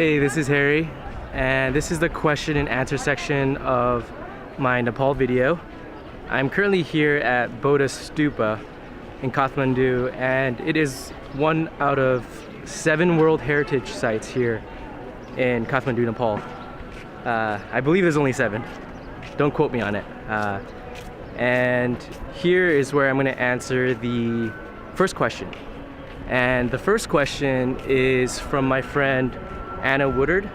Hey, this is Harry, and this is the question and answer section of my Nepal video. I'm currently here at Bodha Stupa in Kathmandu, and it is one out of 7 World Heritage Sites here in Kathmandu, Nepal. I believe there's only 7. Don't quote me on it. And here is where I'm going to answer the first question. And the first question is from my friend Anna Woodard,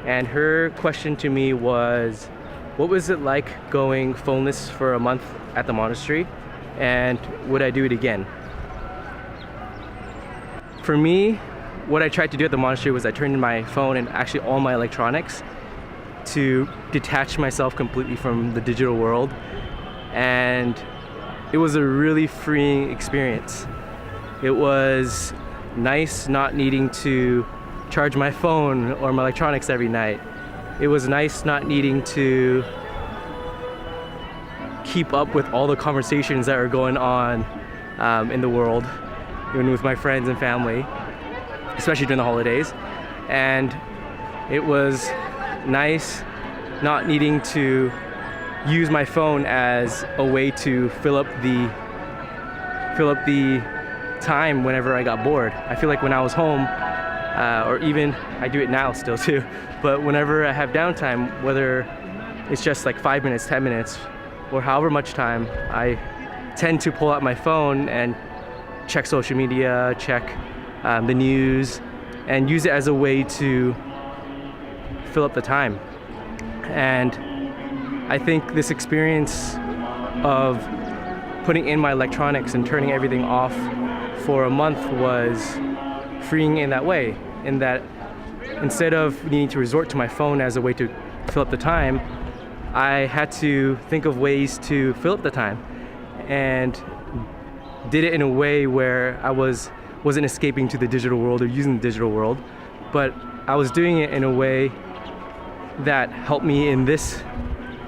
and her question to me was, what was it like going phoneless for a month at the monastery, and would I do it again? For me, what I tried to do at the monastery was I turned in my phone and actually all my electronics to detach myself completely from the digital world, and it was a really freeing experience. It was nice not needing to charge my phone or my electronics every night. It was nice not needing to keep up with all the conversations that are going on in the world, even with my friends and family, especially during the holidays. And it was nice not needing to use my phone as a way to fill up the time whenever I got bored. I feel like when I was home, or even I do it now still too, but whenever I have downtime, whether it's just like 5 minutes, 10 minutes, or however much time, I tend to pull out my phone and check social media, check the news, and use it as a way to fill up the time. And I think this experience of putting in my electronics and turning everything off for a month was freeing in that way, in that instead of needing to resort to my phone as a way to fill up the time, I had to think of ways to fill up the time, and did it in a way where I wasn't escaping to the digital world or using the digital world, but I was doing it in a way that helped me in this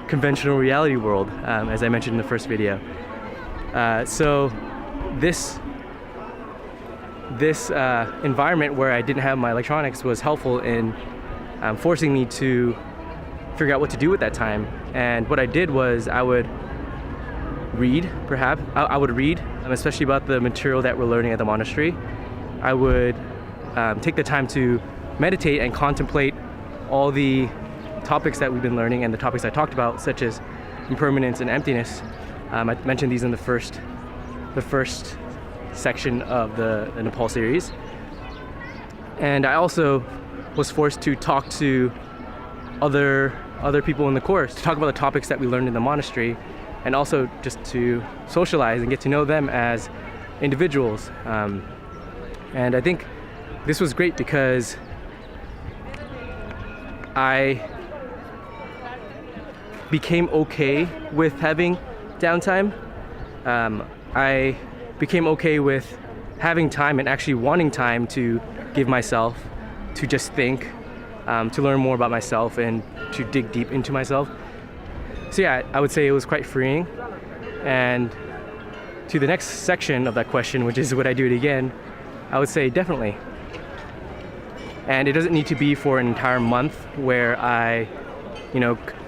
conventional reality world, as I mentioned in the first video. So this environment where I didn't have my electronics was helpful in forcing me to figure out what to do with that time. And what I did was I would read, especially about the material that we're learning at the monastery. I would take the time to meditate and contemplate all the topics that we've been learning and the topics I talked about, such as impermanence and emptiness. I mentioned these in the first section of the Nepal series. And I also was forced to talk to other people in the course to talk about the topics that we learned in the monastery, and also just to socialize and get to know them as individuals. And I think this was great because I became okay with having downtime. I became okay with having time and actually wanting time to give myself, to just think, to learn more about myself and to dig deep into myself. So yeah, I would say it was quite freeing. And to the next section of that question, which is would I do it again, I would say definitely. And it doesn't need to be for an entire month where I,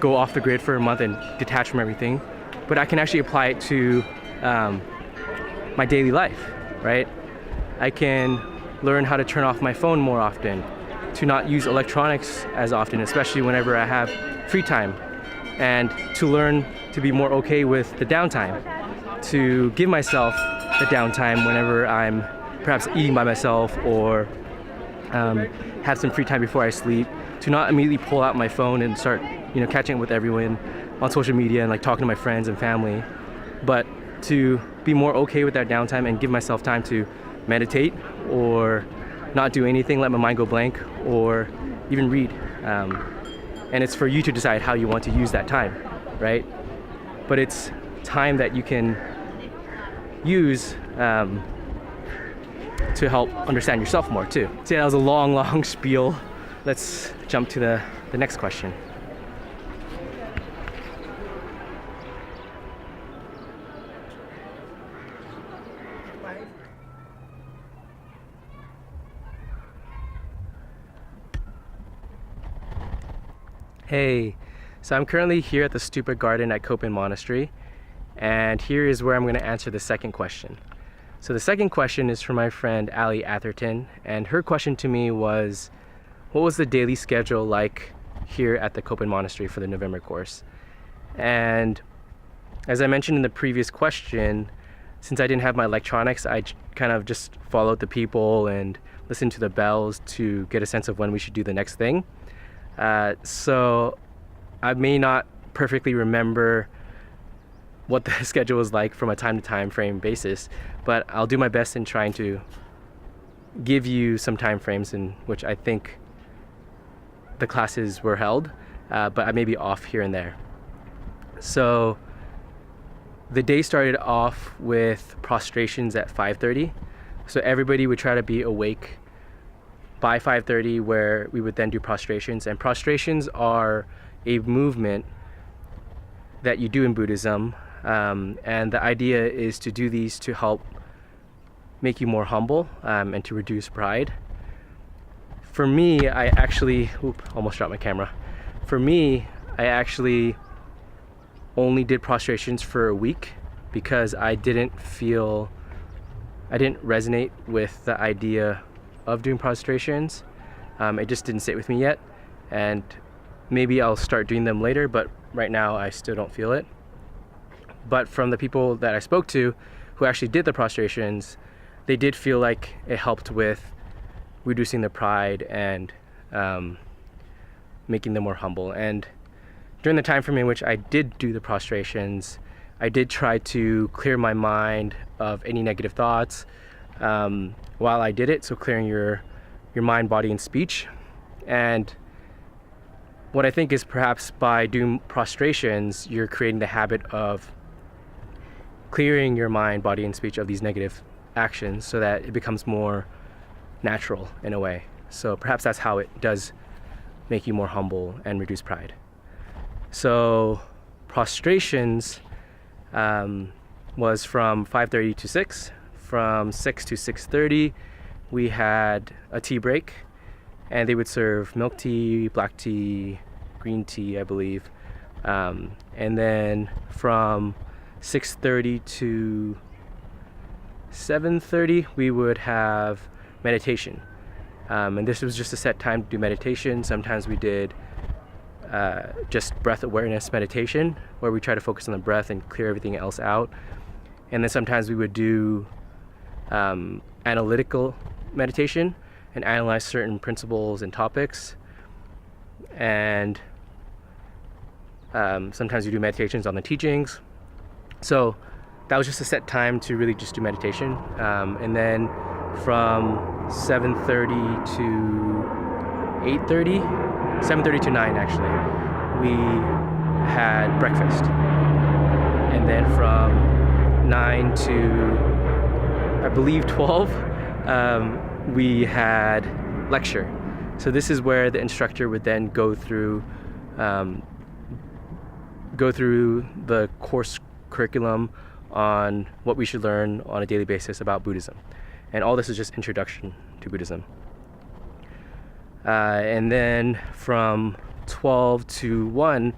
go off the grid for a month and detach from everything, but I can actually apply it to my daily life, right? I can learn how to turn off my phone more often, to not use electronics as often, especially whenever I have free time, and to learn to be more okay with the downtime, to give myself the downtime whenever I'm perhaps eating by myself or have some free time before I sleep, to not immediately pull out my phone and start catching up with everyone on social media and talking to my friends and family, but to be more okay with that downtime and give myself time to meditate or not do anything, let my mind go blank, or even read. And it's for you to decide how you want to use that time, right? But it's time that you can use to help understand yourself more too. So yeah, that was a long spiel. Let's jump to the next question. Hey, so I'm currently here at the Stupid Garden at Monastery, and here is where I'm going to answer the second question. So the second question is from my friend Aly Atherton, and her question to me was, what was the daily schedule like here at the Monastery for the November course? And as I mentioned in the previous question, since I didn't have my electronics, I kind of just followed the people and listened to the bells to get a sense of when we should do the next thing. So I may not perfectly remember what the schedule was like from a time-to-time frame basis, but I'll do my best in trying to give you some time frames in which I think the classes were held, but I may be off here and there. So the day started off with prostrations at 5:30. So everybody would try to be awake by 5:30, where we would then do prostrations. And prostrations are a movement that you do in Buddhism, and the idea is to do these to help make you more humble and to reduce pride. For me, I actually almost dropped my camera. For me, I actually only did prostrations for a week because I didn't resonate with the idea of doing prostrations. It just didn't sit with me yet, and maybe I'll start doing them later, but right now I still don't feel it. But from the people that I spoke to who actually did the prostrations, they did feel like it helped with reducing their pride and making them more humble. And during the time frame in which I did do the prostrations, I did try to clear my mind of any negative thoughts while I did it, so clearing your mind, body, and speech. And what I think is perhaps by doing prostrations, you're creating the habit of clearing your mind, body, and speech of these negative actions so that it becomes more natural in a way. So perhaps that's how it does make you more humble and reduce pride. So prostrations was from 5:30 to 6. From 6 to 6:30, we had a tea break, and they would serve milk tea, black tea, green tea, I believe. And then from 6:30 to 7:30, we would have meditation. And this was just a set time to do meditation. Sometimes we did just breath awareness meditation, where we try to focus on the breath and clear everything else out. And then sometimes we would do analytical meditation and analyze certain principles and topics. And sometimes we do meditations on the teachings. So that was just a set time to really just do meditation. And then from 7:30 to 8:30, 7:30 to 9 actually, we had breakfast. And then from 9 to I believe 12, we had lecture. So this is where the instructor would then go through the course curriculum on what we should learn on a daily basis about Buddhism. And all this is just introduction to Buddhism. And then from 12 to 1,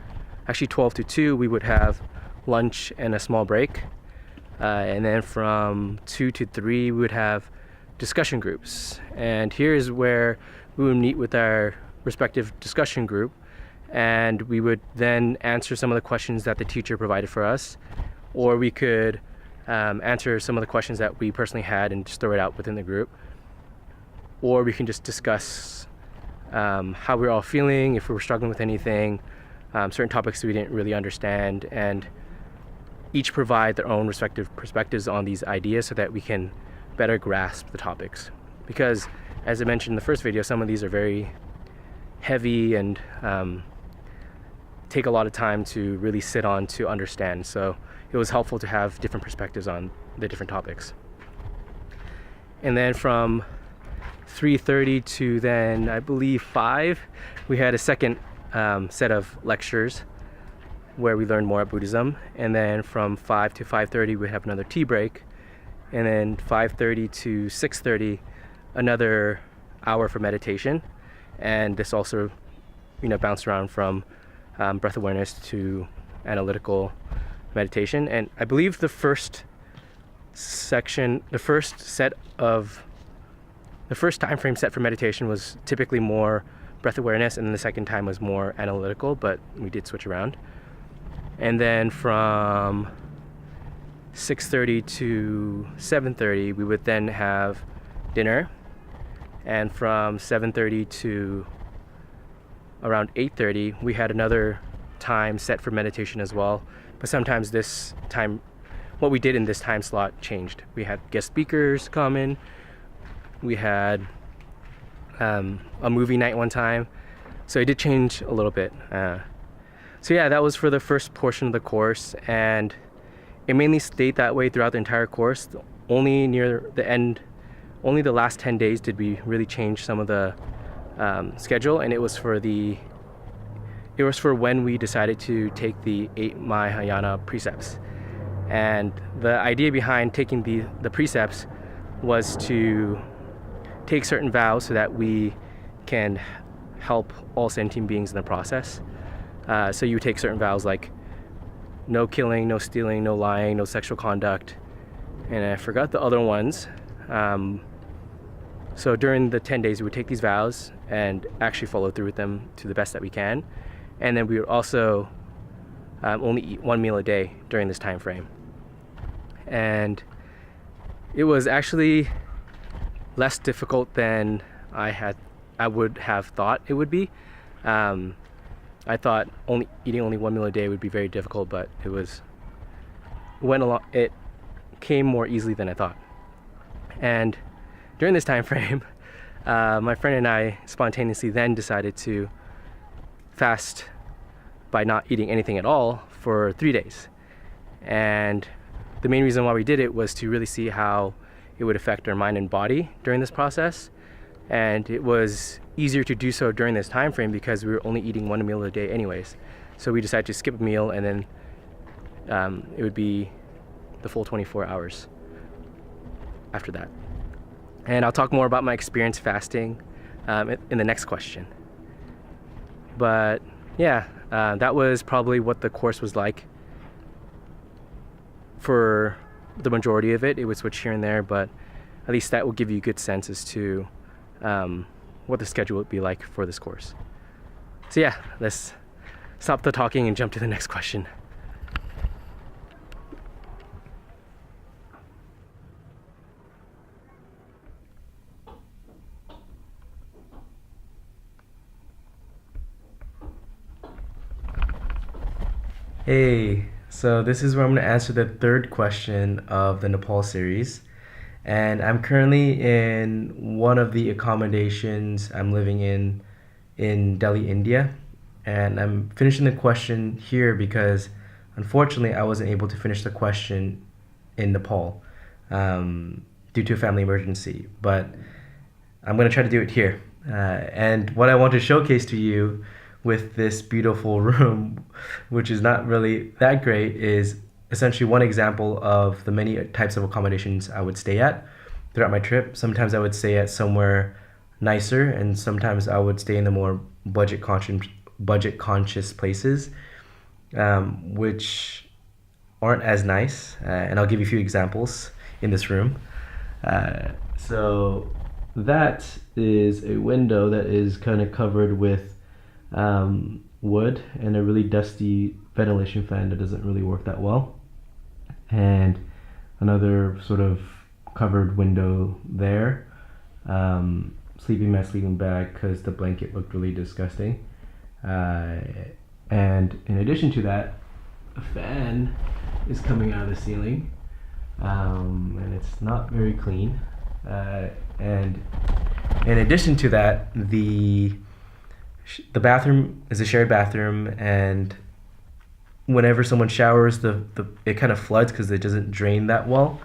actually 12 to 2, we would have lunch and a small break. And then from 2 to 3, we would have discussion groups. And here's where we would meet with our respective discussion group, and we would then answer some of the questions that the teacher provided for us, or we could answer some of the questions that we personally had and just throw it out within the group, or we can just discuss how we're all feeling, if we were struggling with anything, certain topics we didn't really understand, and each provide their own respective perspectives on these ideas so that we can better grasp the topics. Because as I mentioned in the first video, some of these are very heavy and take a lot of time to really sit on to understand. So it was helpful to have different perspectives on the different topics. And then from 3:30 to then I believe 5, we had a second set of lectures where we learned more about Buddhism. And then from 5 to 5:30, we have another tea break. And then 5:30 to 6:30, another hour for meditation. And this also, bounced around from breath awareness to analytical meditation. And I believe the first time frame set for meditation was typically more breath awareness, and then the second time was more analytical, but we did switch around. And then from 6:30 to 7:30 we would then have dinner, and from 7:30 to around 8:30 we had another time set for meditation as well, but sometimes this time, what we did in this time slot changed. We had guest speakers come in, we had a movie night one time, so it did change a little bit. So yeah, that was for the first portion of the course, and it mainly stayed that way throughout the entire course. Only near the end, only the last 10 days did we really change some of the schedule, and it was for when we decided to take the 8 Mahayana precepts. And the idea behind taking the precepts was to take certain vows so that we can help all sentient beings in the process. So you take certain vows like no killing, no stealing, no lying, no sexual conduct, and I forgot the other ones. So during the 10 days we would take these vows and actually follow through with them to the best that we can. And then we would also only eat 1 meal a day during this time frame. And it was actually less difficult than I would have thought it would be. I thought eating only 1 meal a day would be very difficult, but it came more easily than I thought. And during this time frame, my friend and I spontaneously then decided to fast by not eating anything at all for 3 days. And the main reason why we did it was to really see how it would affect our mind and body during this process. And it was easier to do so during this time frame because we were only eating 1 meal a day anyways. So we decided to skip a meal, and then it would be the full 24 hours after that. And I'll talk more about my experience fasting in the next question. But yeah, that was probably what the course was like for the majority of it. It would switch here and there, but at least that will give you a good sense as to what the schedule would be like for this course. So yeah, let's stop the talking and jump to the next question. Hey, so this is where I'm going to answer the third question of the Nepal series. And I'm currently in one of the accommodations I'm living in Delhi, India. And I'm finishing the question here because unfortunately I wasn't able to finish the question in Nepal due to a family emergency. But I'm going to try to do it here. And what I want to showcase to you with this beautiful room, which is not really that great, is essentially one example of the many types of accommodations I would stay at throughout my trip. Sometimes I would stay at somewhere nicer, and sometimes I would stay in the more budget conscious places, which aren't as nice. And I'll give you a few examples in this room. So that is a window that is kind of covered with wood and a really dusty ventilation fan that doesn't really work that well, and another sort of covered window there. Sleeping my sleeping bag because the blanket looked really disgusting, and in addition to that, a fan is coming out of the ceiling, and it's not very clean, and in addition to that, the bathroom is a shared bathroom, and whenever someone showers, it kind of floods because it doesn't drain that well,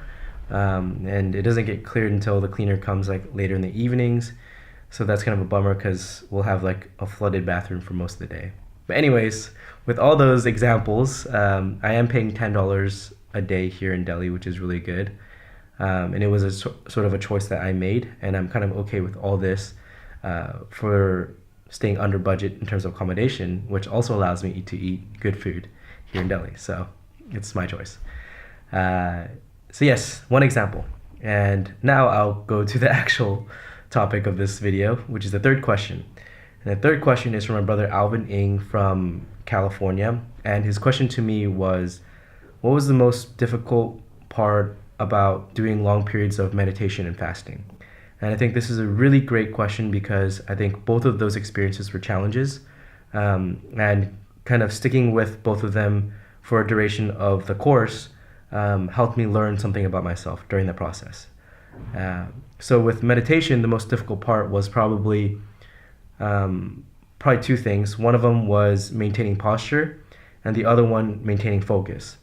and it doesn't get cleared until the cleaner comes like later in the evenings. So that's kind of a bummer because we'll have like a flooded bathroom for most of the day. But anyways, with all those examples, I am paying $10 a day here in Delhi, which is really good, and it was sort of a choice that I made, and I'm kind of okay with all this for staying under budget in terms of accommodation, which also allows me to eat good food here in Delhi. So it's my choice. So yes, one example. And now I'll go to the actual topic of this video, which is the third question. And the third question is from my brother Alvin Ng from California. And his question to me was, what was the most difficult part about doing long periods of meditation and fasting? And I think this is a really great question because I think both of those experiences were challenges, and kind of sticking with both of them for a duration of the course helped me learn something about myself during the process. So with meditation, the most difficult part was probably two things. One of them was maintaining posture, and the other one maintaining focus.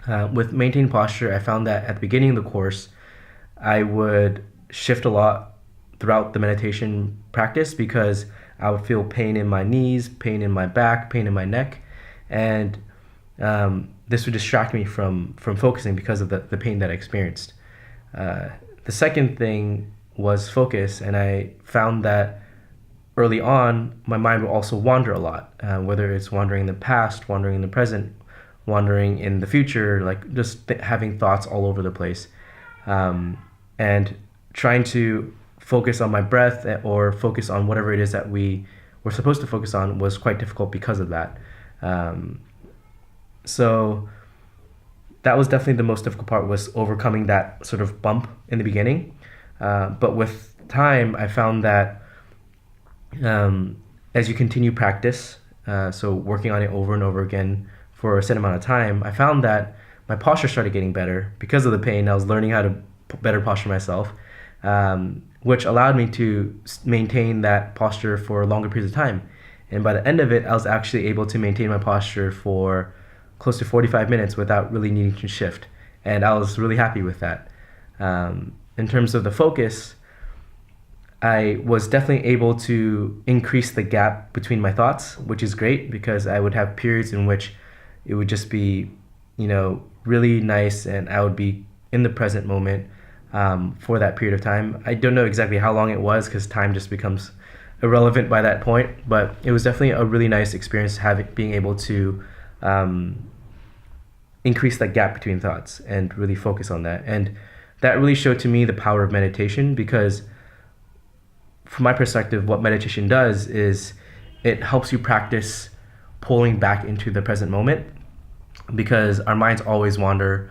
With maintaining posture, I found that at the beginning of the course, I would shift a lot throughout the meditation practice because I would feel pain in my knees, pain in my back, pain in my neck, and this would distract me from focusing because of the pain that I experienced. The second thing was focus, and I found that early on, my mind would also wander a lot, whether it's wandering in the past, wandering in the present, wandering in the future, like just having thoughts all over the place. And trying to focus on my breath or focus on whatever it is that we were supposed to focus on was quite difficult because of that. So that was definitely the most difficult part, was overcoming that sort of bump in the beginning. But with time, I found that as you continue practice, so working on it over and over again for a set amount of time, I found that my posture started getting better. Because of the pain, I was learning how to better posture myself, which allowed me to maintain that posture for longer periods of time. And by the end of it, I was actually able to maintain my posture for close to 45 minutes without really needing to shift. And I was really happy with that. In terms of the focus, I was definitely able to increase the gap between my thoughts, which is great because I would have periods in which it would just be, really nice, and I would be in the present moment for that period of time. I don't know exactly how long it was because time just becomes irrelevant by that point, but it was definitely a really nice experience being able to increase that gap between thoughts and really focus on that. And that really showed to me the power of meditation, because from my perspective, what meditation does is it helps you practice pulling back into the present moment, because our minds always wander,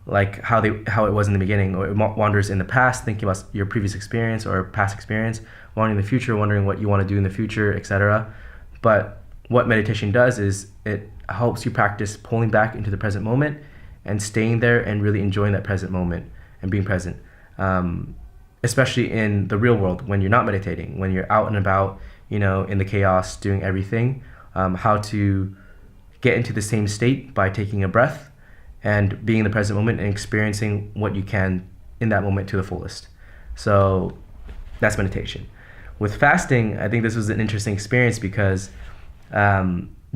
like how it was in the beginning, or it wanders in the past, thinking about your previous experience or past experience, wandering in the future, wondering what you want to do in the future, etc. But what meditation does is it helps you practice pulling back into the present moment and staying there and really enjoying that present moment and being present, especially in the real world when you're not meditating, when you're out and about, in the chaos, doing everything, how to get into the same state by taking a breath and being in the present moment and experiencing what you can in that moment to the fullest. So that's meditation. With fasting, I think this was an interesting experience because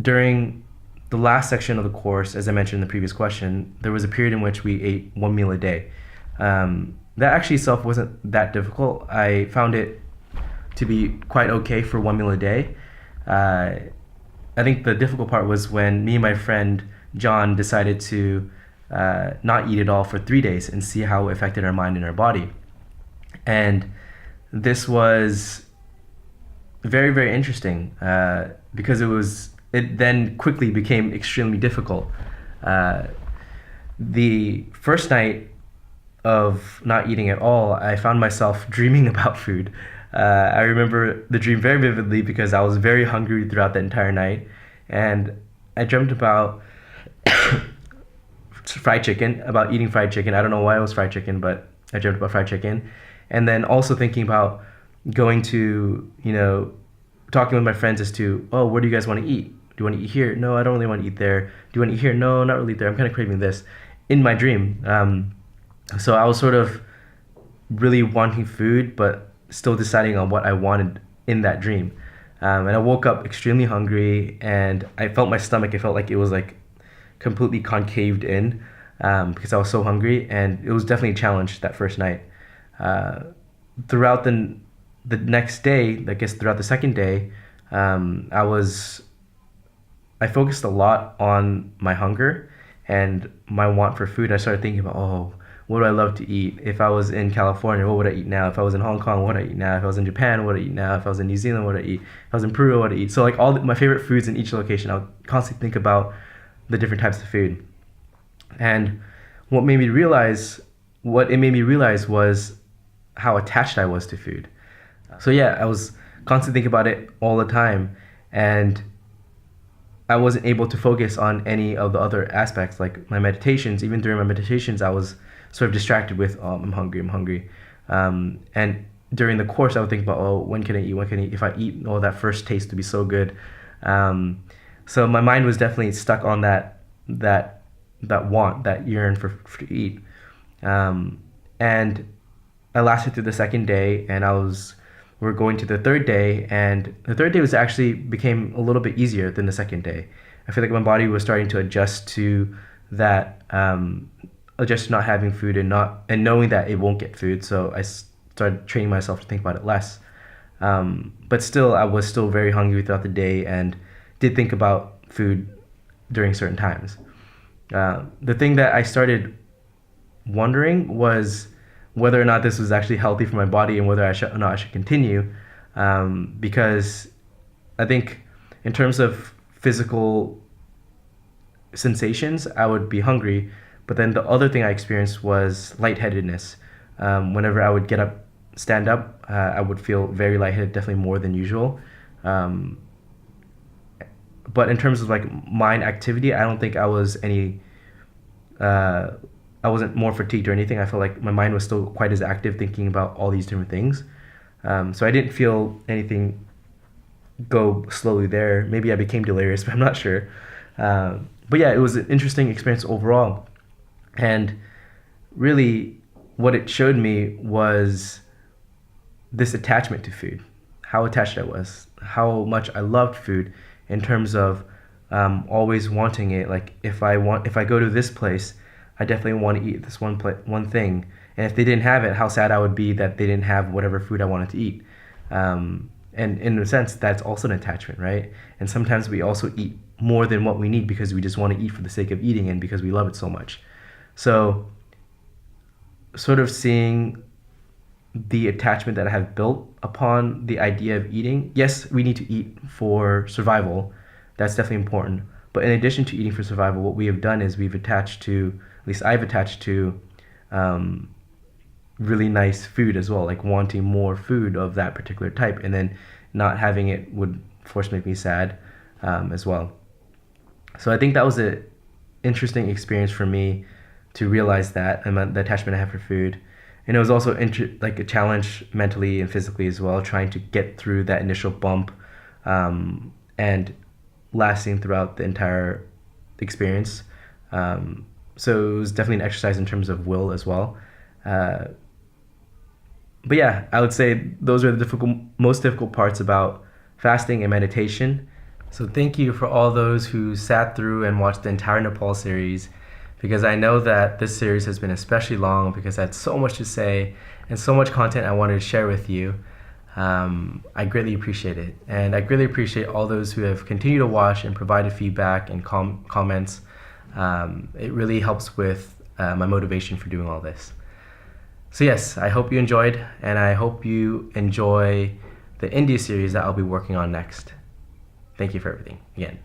during the last section of the course, as I mentioned in the previous question, there was a period in which we ate one meal a day. That actually itself wasn't that difficult. I found it to be quite okay for one meal a day. I think the difficult part was when me and my friend John decided to not eat at all for 3 days and see how it affected our mind and our body. And this was very, very interesting because it then quickly became extremely difficult. The first night of not eating at all, I found myself dreaming about food. I remember the dream very vividly because I was very hungry throughout the entire night, and I dreamt about fried chicken, about eating fried chicken. I don't know why it was fried chicken, but I dreamt about fried chicken. And then also thinking about going to, talking with my friends as to, oh, where do you guys want to eat? Do you want to eat here? No, I don't really want to eat there. Do you want to eat here? No, not really there. I'm kind of craving this in my dream. So I was sort of really wanting food, but still deciding on what I wanted in that dream. And I woke up extremely hungry, and I felt my stomach, it felt like it was like completely concaved in because I was so hungry, and it was definitely a challenge that first night. Throughout the next day, I guess throughout the second day, I focused a lot on my hunger and my want for food. I started thinking about, oh, what do I love to eat? If I was in California, what would I eat now? If I was in Hong Kong, what would I eat now? If I was in Japan, what would I eat now? If I was in New Zealand, what would I eat? If I was in Peru, what would I eat? So like my favorite foods in each location, I would constantly think about the different types of food. And what it made me realize was how attached I was to food. So yeah, I was constantly thinking about it all the time, and I wasn't able to focus on any of the other aspects, like my meditations. Even during my meditations, I was sort of distracted with, oh, I'm hungry. And during the course, I would think about, oh, when can I eat? If I eat, oh, that first taste would be so good. So my mind was definitely stuck on that want, that yearn for to eat. And I lasted through the second day, and we're going to the third day, and the third day became a little bit easier than the second day. I feel like my body was starting to adjust to that, adjust to not having food and knowing that it won't get food. So I started training myself to think about it less. But still, I was still very hungry throughout the day and did think about food during certain times. The thing that I started wondering was whether or not this was actually healthy for my body and whether I should continue, because I think in terms of physical sensations, I would be hungry, but then the other thing I experienced was lightheadedness. Whenever I would stand up, I would feel very lightheaded, definitely more than usual. But in terms of like mind activity, I don't think I wasn't more fatigued or anything. I felt like my mind was still quite as active, thinking about all these different things. So I didn't feel anything go slowly there. Maybe I became delirious, but I'm not sure. But yeah, it was an interesting experience overall. And really what it showed me was this attachment to food, how attached I was, how much I loved food in terms of always wanting it. Like if I go to this place, I definitely want to eat this one thing. And if they didn't have it, how sad I would be that they didn't have whatever food I wanted to eat. And in a sense, that's also an attachment, right? And sometimes we also eat more than what we need because we just want to eat for the sake of eating and because we love it so much. So sort of seeing the attachment that I have built upon the idea of eating. Yes, we need to eat for survival. That's definitely important. But in addition to eating for survival, what we have done is I've attached to really nice food as well, like wanting more food of that particular type, and then not having it would force make me sad as well. So I think that was an interesting experience for me to realize that, and the attachment I have for food. And it was also like a challenge mentally and physically as well, trying to get through that initial bump and lasting throughout the entire experience. So it was definitely an exercise in terms of will as well. But yeah, I would say those are the most difficult parts about fasting and meditation. So thank you for all those who sat through and watched the entire Nepal series, because I know that this series has been especially long because I had so much to say and so much content I wanted to share with you. I greatly appreciate it. And I greatly appreciate all those who have continued to watch and provided feedback and comments. It really helps with my motivation for doing all this. So yes, I hope you enjoyed, and I hope you enjoy the India series that I'll be working on next. Thank you for everything again.